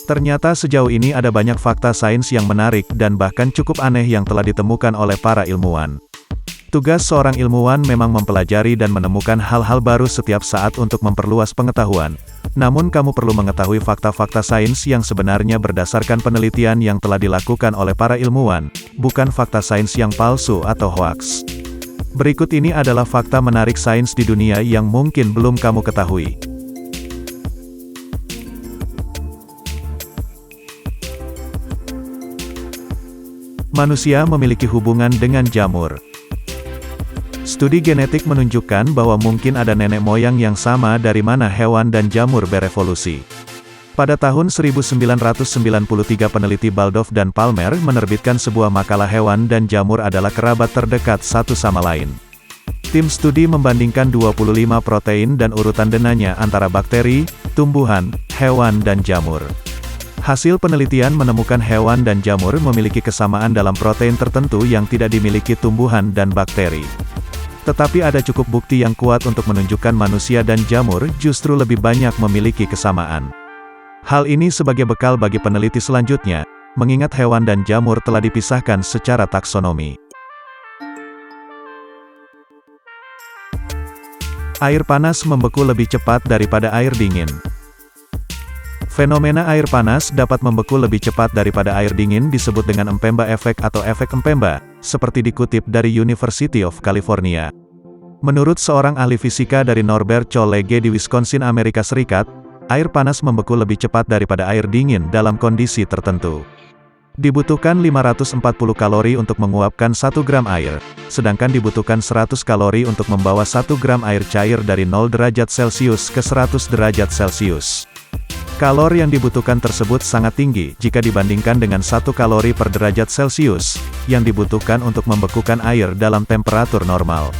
Ternyata sejauh ini ada banyak fakta sains yang menarik dan bahkan cukup aneh yang telah ditemukan oleh para ilmuwan. Tugas seorang ilmuwan memang mempelajari dan menemukan hal-hal baru setiap saat untuk memperluas pengetahuan. Namun kamu perlu mengetahui fakta-fakta sains yang sebenarnya berdasarkan penelitian yang telah dilakukan oleh para ilmuwan, bukan fakta sains yang palsu atau hoaks. Berikut ini adalah fakta menarik sains di dunia yang mungkin belum kamu ketahui. Manusia memiliki hubungan dengan jamur. Studi genetik menunjukkan bahwa mungkin ada nenek moyang yang sama dari mana hewan dan jamur berevolusi. Pada tahun 1993 peneliti Baldoff dan Palmer menerbitkan sebuah makalah hewan dan jamur adalah kerabat terdekat satu sama lain. Tim studi membandingkan 25 protein dan urutan denanya antara bakteri, tumbuhan, hewan dan jamur. Hasil penelitian menemukan hewan dan jamur memiliki kesamaan dalam protein tertentu yang tidak dimiliki tumbuhan dan bakteri. Tetapi ada cukup bukti yang kuat untuk menunjukkan manusia dan jamur justru lebih banyak memiliki kesamaan. Hal ini sebagai bekal bagi peneliti selanjutnya, mengingat hewan dan jamur telah dipisahkan secara taksonomi. Air panas membeku lebih cepat daripada air dingin. Fenomena air panas dapat membeku lebih cepat daripada air dingin disebut dengan Mpemba Effect atau efek Mpemba, seperti dikutip dari University of California. Menurut seorang ahli fisika dari Norbert College di Wisconsin, Amerika Serikat, air panas membeku lebih cepat daripada air dingin dalam kondisi tertentu. Dibutuhkan 540 kalori untuk menguapkan 1 gram air, sedangkan dibutuhkan 100 kalori untuk membawa 1 gram air cair dari 0 derajat Celcius ke 100 derajat Celcius. Kalori yang dibutuhkan tersebut sangat tinggi jika dibandingkan dengan 1 kalori per derajat Celcius, yang dibutuhkan untuk membekukan air dalam temperatur normal.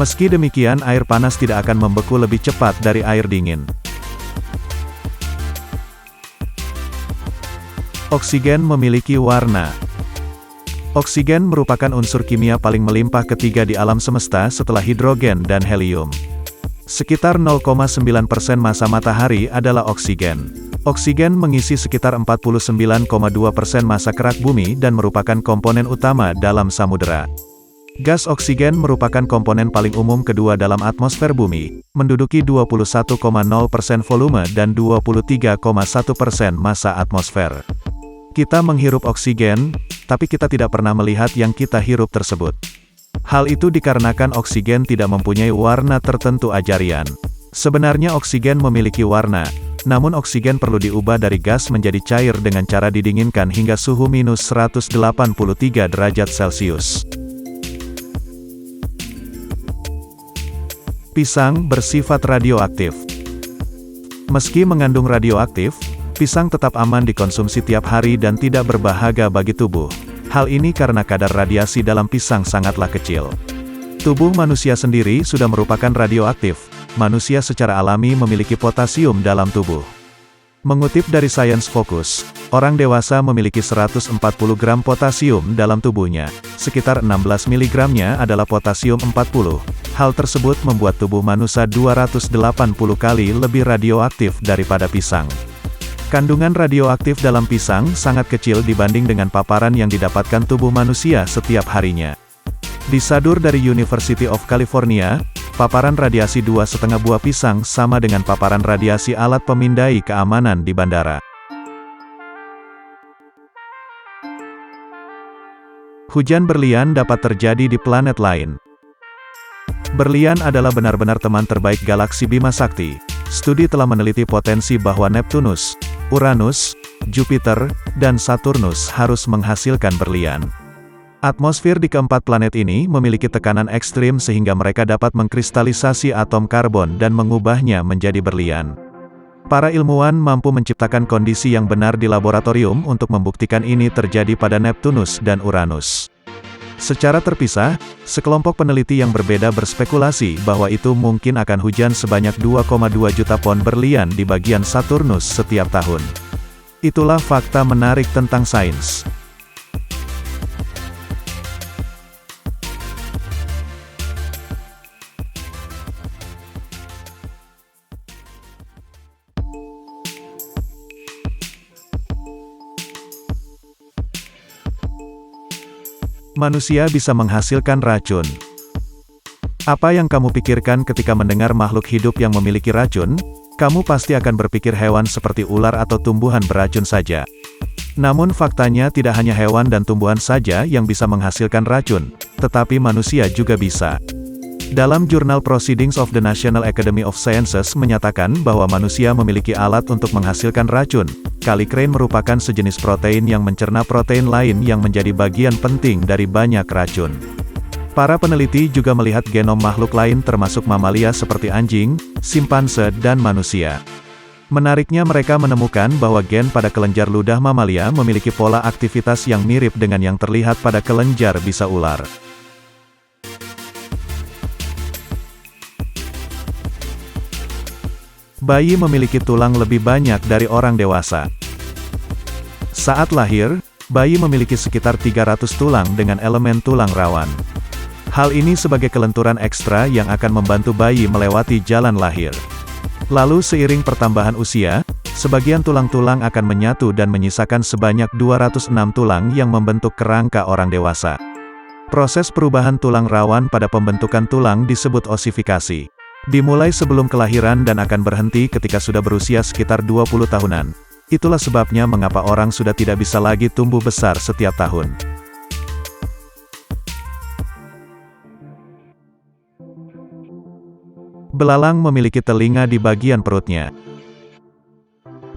Meski demikian, air panas tidak akan membeku lebih cepat dari air dingin. Oksigen memiliki warna. Oksigen merupakan unsur kimia paling melimpah ketiga di alam semesta setelah hidrogen dan helium. Sekitar 0,9% massa matahari adalah oksigen. Oksigen mengisi sekitar 49,2% massa kerak bumi dan merupakan komponen utama dalam samudera. Gas oksigen merupakan komponen paling umum kedua dalam atmosfer bumi, menduduki 21,0% volume dan 23,1% massa atmosfer. Kita menghirup oksigen, tapi kita tidak pernah melihat yang kita hirup tersebut. Hal itu dikarenakan oksigen tidak mempunyai warna tertentu ajarian. Sebenarnya oksigen memiliki warna, namun oksigen perlu diubah dari gas menjadi cair dengan cara didinginkan hingga suhu minus 183 derajat Celcius. Pisang bersifat radioaktif. Meski mengandung radioaktif, pisang tetap aman dikonsumsi tiap hari dan tidak berbahaya bagi tubuh. Hal ini karena kadar radiasi dalam pisang sangatlah kecil. Tubuh manusia sendiri sudah merupakan radioaktif. Manusia secara alami memiliki potasium dalam tubuh. Mengutip dari Science Focus, orang dewasa memiliki 140 gram potasium dalam tubuhnya. Sekitar 16 mg-nya adalah potasium 40. Hal tersebut membuat tubuh manusia 280 kali lebih radioaktif daripada pisang. Kandungan radioaktif dalam pisang sangat kecil dibanding dengan paparan yang didapatkan tubuh manusia setiap harinya. Disadur dari University of California, paparan radiasi 2,5 buah pisang sama dengan paparan radiasi alat pemindai keamanan di bandara. Hujan berlian dapat terjadi di planet lain. Berlian adalah benar-benar teman terbaik galaksi Bima Sakti. Studi telah meneliti potensi bahwa Neptunus, Uranus, Jupiter, dan Saturnus harus menghasilkan berlian. Atmosfer di keempat planet ini memiliki tekanan ekstrim sehingga mereka dapat mengkristalisasi atom karbon dan mengubahnya menjadi berlian. Para ilmuwan mampu menciptakan kondisi yang benar di laboratorium untuk membuktikan ini terjadi pada Neptunus dan Uranus. Secara terpisah, sekelompok peneliti yang berbeda berspekulasi bahwa itu mungkin akan hujan sebanyak 2,2 juta pon berlian di bagian Saturnus setiap tahun. Itulah fakta menarik tentang sains. Manusia bisa menghasilkan racun. Apa yang kamu pikirkan ketika mendengar makhluk hidup yang memiliki racun? Kamu pasti akan berpikir hewan seperti ular atau tumbuhan beracun saja. Namun faktanya tidak hanya hewan dan tumbuhan saja yang bisa menghasilkan racun, tetapi manusia juga bisa. Dalam jurnal Proceedings of the National Academy of Sciences menyatakan bahwa manusia memiliki alat untuk menghasilkan racun. Kallikrein merupakan sejenis protein yang mencerna protein lain yang menjadi bagian penting dari banyak racun. Para peneliti juga melihat genom makhluk lain termasuk mamalia seperti anjing, simpanse, dan manusia. Menariknya mereka menemukan bahwa gen pada kelenjar ludah mamalia memiliki pola aktivitas yang mirip dengan yang terlihat pada kelenjar bisa ular. Bayi memiliki tulang lebih banyak dari orang dewasa. Saat lahir, bayi memiliki sekitar 300 tulang dengan elemen tulang rawan. Hal ini sebagai kelenturan ekstra yang akan membantu bayi melewati jalan lahir. Lalu seiring pertambahan usia, sebagian tulang-tulang akan menyatu dan menyisakan sebanyak 206 tulang yang membentuk kerangka orang dewasa. Proses perubahan tulang rawan pada pembentukan tulang disebut osifikasi. Dimulai sebelum kelahiran dan akan berhenti ketika sudah berusia sekitar 20 tahunan. Itulah sebabnya mengapa orang sudah tidak bisa lagi tumbuh besar setiap tahun. Belalang memiliki telinga di bagian perutnya.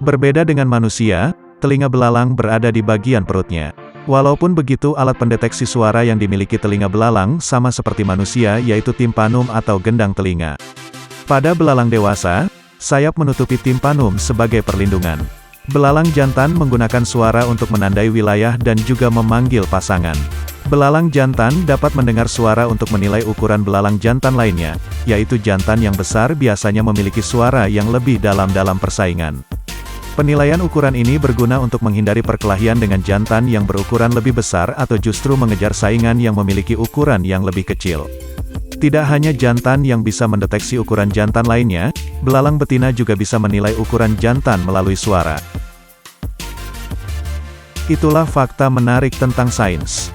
Berbeda dengan manusia, telinga belalang berada di bagian perutnya. Walaupun begitu, alat pendeteksi suara yang dimiliki telinga belalang sama seperti manusia, yaitu timpanum atau gendang telinga. Pada belalang dewasa, sayap menutupi timpanum sebagai perlindungan. Belalang jantan menggunakan suara untuk menandai wilayah dan juga memanggil pasangan. Belalang jantan dapat mendengar suara untuk menilai ukuran belalang jantan lainnya, yaitu jantan yang besar biasanya memiliki suara yang lebih dalam persaingan. Penilaian ukuran ini berguna untuk menghindari perkelahian dengan jantan yang berukuran lebih besar atau justru mengejar saingan yang memiliki ukuran yang lebih kecil. Tidak hanya jantan yang bisa mendeteksi ukuran jantan lainnya, belalang betina juga bisa menilai ukuran jantan melalui suara. Itulah fakta menarik tentang sains.